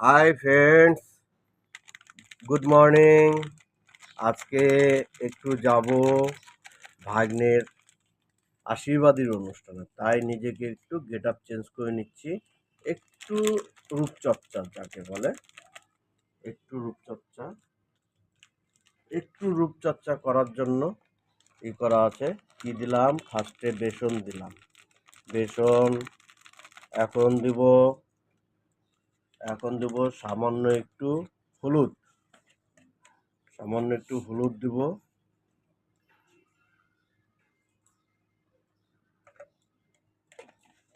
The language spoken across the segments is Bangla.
Hi friends, good morning. আজকে একটু যাব ভাগ্নের আশীর্বাদের অনুষ্ঠানে, তাই নিজেকে একটু গেট আপ চেঞ্জ করে নিচ্ছি। একটু রূপচর্চা যাকে বলে, একটু রূপচর্চা একটু রূপচর্চা করার জন্য করা আছে। কি দিলাম? ফার্স্টে বেসন দিলাম। বেসন এখন দিব সামান্য একটু হলুদ। দিব।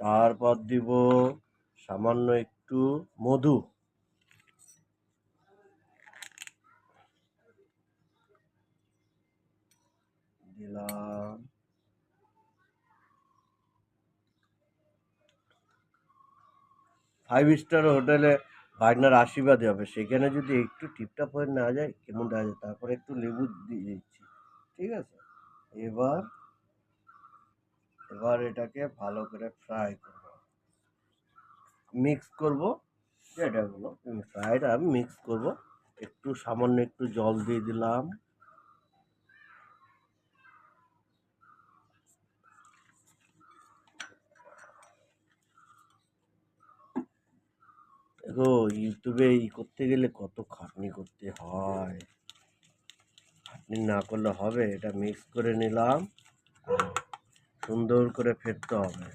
তারপর দিব সামান্য একটু মধু। দিলাম। 5 স্টার হোটেলে ভাগনার আশীর্বাদই হবে, সেখানে যদি একটু টিপটাপ হয়ে না যায় কেমন দেখা যায়। তারপরে একটু লেবু দিয়ে দিচ্ছি। ঠিক আছে, এবার এটাকে ভালো করে ফ্রাই করব, মিক্স করব। যেটা হলো ফ্রাইটা আমি মিক্স করব। একটু সামান্য একটু জল দিয়ে দিলাম। দেখো, ইউটিউবে করতে গেলে কত খাটনি করতে হয়, খাটনি না করলে হবে? এটা মিক্স করে নিলাম, সুন্দর করে ফেটতে হবে।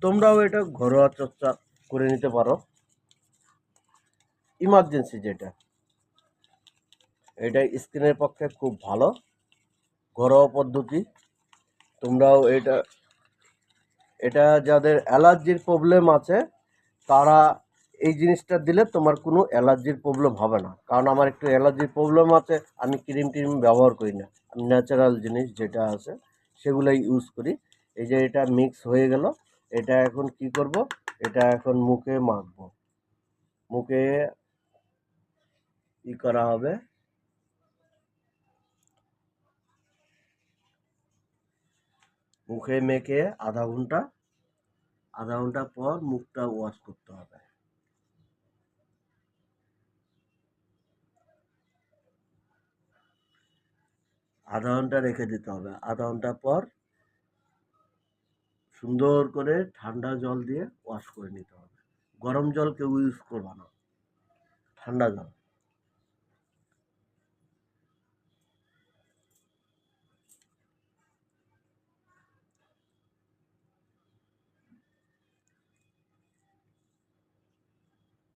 তোমরাও এটা ঘরোয়া চর্চা করে নিতে পারো, ইমার্জেন্সি যেটা, এটা স্কিনের পক্ষে খুব ভালো ঘরোয়া পদ্ধতি। তোমরাও এটা যাদের অ্যালার্জির প্রবলেম আছে তারা এই জিনিসটা দিলে তোমার কোনো অ্যালার্জির প্রবলেম হবে না। কারণ আমার একটু অ্যালার্জির প্রবলেম আছে, আমি ক্রিম ব্যবহার করি না, আমি ন্যাচারাল জিনিস যেটা আছে সেগুলোই ইউজ করি। এই যে এটা মিক্স হয়ে গেল, এটা এখন কি করব? এটা এখন মুখে মাখবো। মুখে করা হবে, মুখে মেখে আধা ঘন্টা পর মুখটা ওয়াশ করতে হবে। আধা ঘন্টা রেখে দিতে হবে। আধা ঘন্টা পর সুন্দর করে ঠান্ডা জল দিয়ে ওয়াশ করে নিতে হবে। গরম জল কেউ ইউজ করবে না, ঠান্ডা জল।